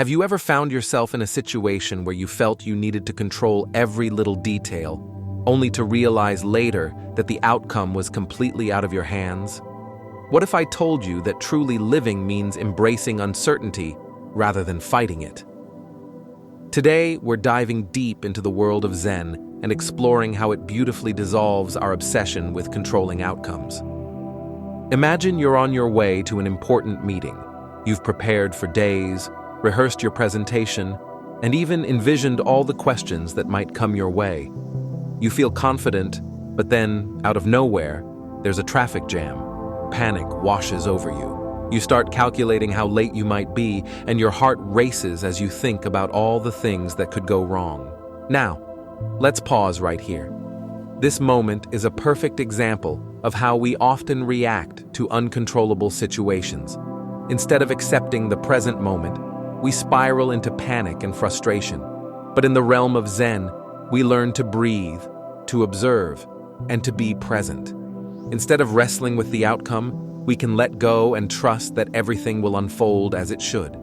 Have you ever found yourself in a situation where you felt you needed to control every little detail, only to realize later that the outcome was completely out of your hands? What if I told you that truly living means embracing uncertainty rather than fighting it? Today, we're diving deep into the world of Zen and exploring how it beautifully dissolves our obsession with controlling outcomes. Imagine you're on your way to an important meeting. You've prepared for days, rehearsed your presentation, and even envisioned all the questions that might come your way. You feel confident, but then, out of nowhere, there's a traffic jam. Panic washes over you. You start calculating how late you might be, and your heart races as you think about all the things that could go wrong. Now, let's pause right here. This moment is a perfect example of how we often react to uncontrollable situations. Instead of accepting the present moment, we spiral into panic and frustration. But in the realm of Zen, we learn to breathe, to observe, and to be present. Instead of wrestling with the outcome, we can let go and trust that everything will unfold as it should.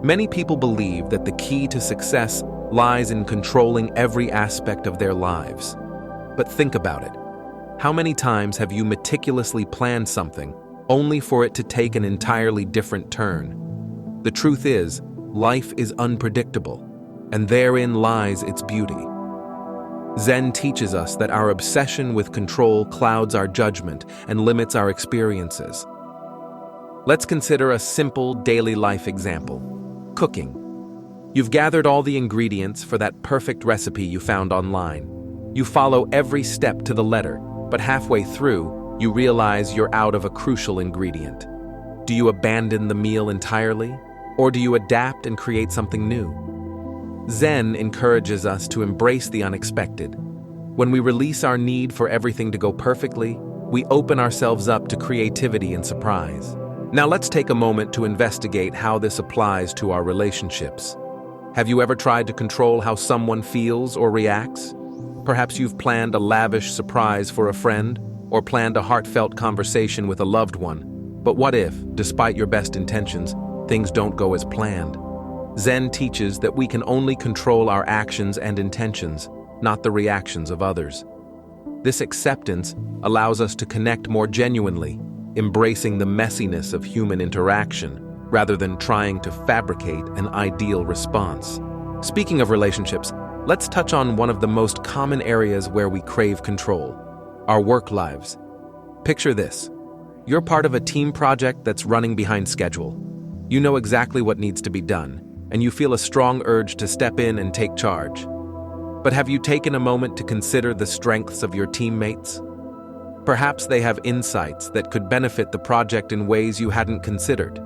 Many people believe that the key to success lies in controlling every aspect of their lives. But think about it. How many times have you meticulously planned something only for it to take an entirely different turn? The truth is, life is unpredictable, and therein lies its beauty. Zen teaches us that our obsession with control clouds our judgment and limits our experiences. Let's consider a simple daily life example: cooking. You've gathered all the ingredients for that perfect recipe you found online. You follow every step to the letter, but halfway through, you realize you're out of a crucial ingredient. Do you abandon the meal entirely, or do you adapt and create something new? Zen encourages us to embrace the unexpected. When we release our need for everything to go perfectly, we open ourselves up to creativity and surprise. Now let's take a moment to investigate how this applies to our relationships. Have you ever tried to control how someone feels or reacts? Perhaps you've planned a lavish surprise for a friend, or planned a heartfelt conversation with a loved one. But what if, despite your best intentions, things don't go as planned? Zen teaches that we can only control our actions and intentions, not the reactions of others. This acceptance allows us to connect more genuinely, embracing the messiness of human interaction, rather than trying to fabricate an ideal response. Speaking of relationships, let's touch on one of the most common areas where we crave control: our work lives. Picture this. You're part of a team project that's running behind schedule. You know exactly what needs to be done, and you feel a strong urge to step in and take charge. But have you taken a moment to consider the strengths of your teammates? Perhaps they have insights that could benefit the project in ways you hadn't considered.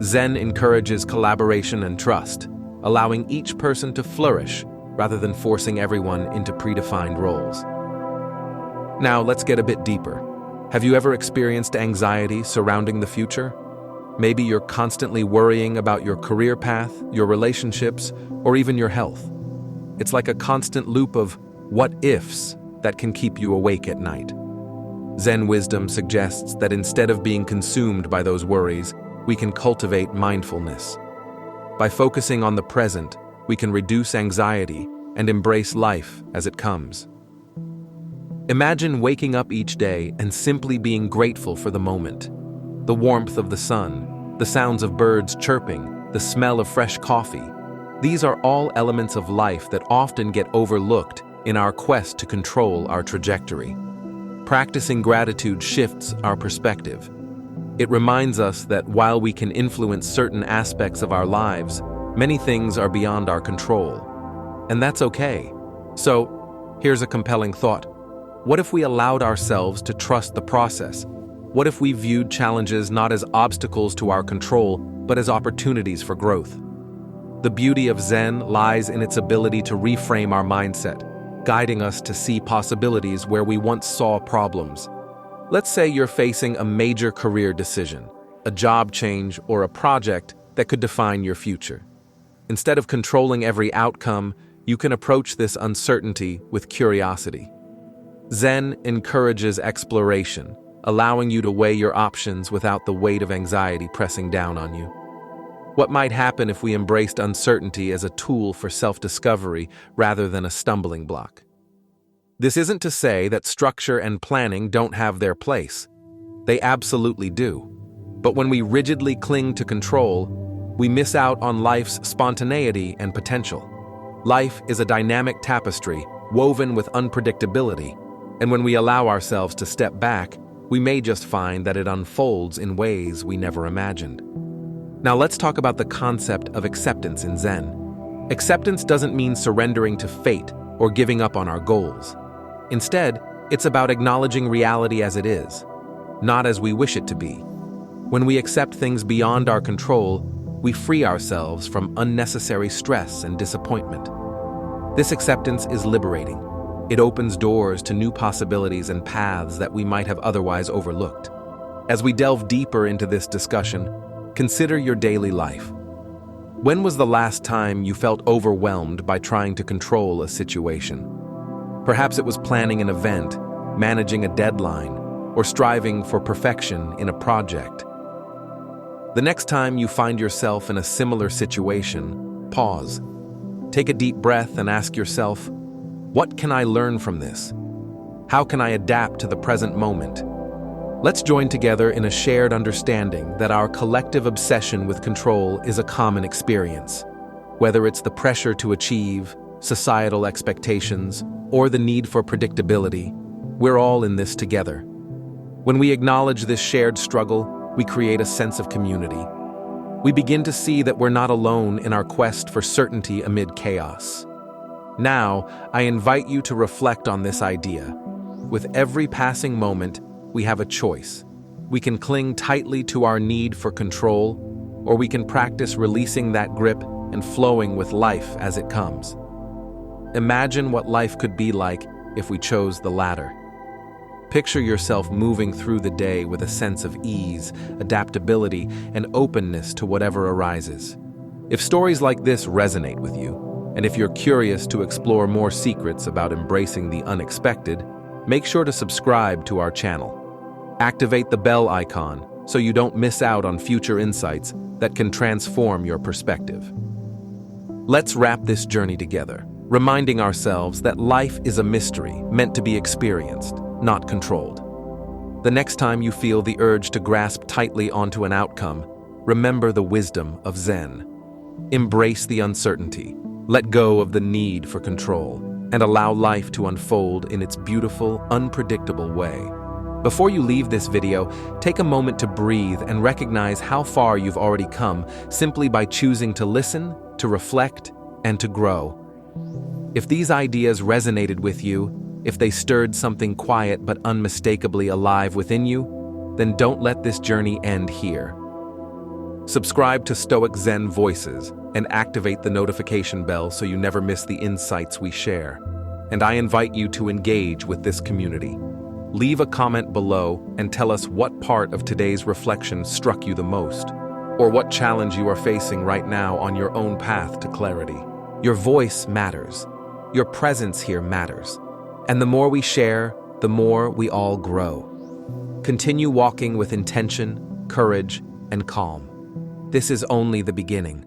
Zen encourages collaboration and trust, allowing each person to flourish rather than forcing everyone into predefined roles. Now let's get a bit deeper. Have you ever experienced anxiety surrounding the future? Maybe you're constantly worrying about your career path, your relationships, or even your health. It's like a constant loop of what-ifs that can keep you awake at night. Zen wisdom suggests that instead of being consumed by those worries, we can cultivate mindfulness. By focusing on the present, we can reduce anxiety and embrace life as it comes. Imagine waking up each day and simply being grateful for the moment. The warmth of the sun, the sounds of birds chirping, the smell of fresh coffee. These are all elements of life that often get overlooked in our quest to control our trajectory. Practicing gratitude shifts our perspective. It reminds us that while we can influence certain aspects of our lives, many things are beyond our control. And that's okay. So, here's a compelling thought. What if we allowed ourselves to trust the process? What if we viewed challenges not as obstacles to our control, but as opportunities for growth? The beauty of Zen lies in its ability to reframe our mindset, guiding us to see possibilities where we once saw problems. Let's say you're facing a major career decision, a job change, or a project that could define your future. Instead of controlling every outcome, you can approach this uncertainty with curiosity. Zen encourages exploration, allowing you to weigh your options without the weight of anxiety pressing down on you. What might happen if we embraced uncertainty as a tool for self-discovery rather than a stumbling block? This isn't to say that structure and planning don't have their place. They absolutely do. But when we rigidly cling to control, we miss out on life's spontaneity and potential. Life is a dynamic tapestry woven with unpredictability, and when we allow ourselves to step back, we may just find that it unfolds in ways we never imagined. Now let's talk about the concept of acceptance in Zen. Acceptance doesn't mean surrendering to fate or giving up on our goals. Instead, it's about acknowledging reality as it is, not as we wish it to be. When we accept things beyond our control, we free ourselves from unnecessary stress and disappointment. This acceptance is liberating. It opens doors to new possibilities and paths that we might have otherwise overlooked. As we delve deeper into this discussion, consider your daily life. When was the last time you felt overwhelmed by trying to control a situation? Perhaps it was planning an event, managing a deadline, or striving for perfection in a project. The next time you find yourself in a similar situation, pause. Take a deep breath and ask yourself, what can I learn from this? How can I adapt to the present moment? Let's join together in a shared understanding that our collective obsession with control is a common experience. Whether it's the pressure to achieve, societal expectations, or the need for predictability, we're all in this together. When we acknowledge this shared struggle, we create a sense of community. We begin to see that we're not alone in our quest for certainty amid chaos. Now, I invite you to reflect on this idea. With every passing moment, we have a choice. We can cling tightly to our need for control, or we can practice releasing that grip and flowing with life as it comes. Imagine what life could be like if we chose the latter. Picture yourself moving through the day with a sense of ease, adaptability, and openness to whatever arises. If stories like this resonate with you, and if you're curious to explore more secrets about embracing the unexpected, make sure to subscribe to our channel. Activate the bell icon so you don't miss out on future insights that can transform your perspective. Let's wrap this journey together, reminding ourselves that life is a mystery meant to be experienced, not controlled. The next time you feel the urge to grasp tightly onto an outcome, remember the wisdom of Zen. Embrace the uncertainty, let go of the need for control, and allow life to unfold in its beautiful, unpredictable way. Before you leave this video, take a moment to breathe and recognize how far you've already come simply by choosing to listen, to reflect, and to grow. If these ideas resonated with you, if they stirred something quiet but unmistakably alive within you, then don't let this journey end here. Subscribe to Stoic Zen Voices and activate the notification bell so you never miss the insights we share. And I invite you to engage with this community. Leave a comment below and tell us what part of today's reflection struck you the most, or what challenge you are facing right now on your own path to clarity. Your voice matters. Your presence here matters. And the more we share, the more we all grow. Continue walking with intention, courage, and calm. This is only the beginning.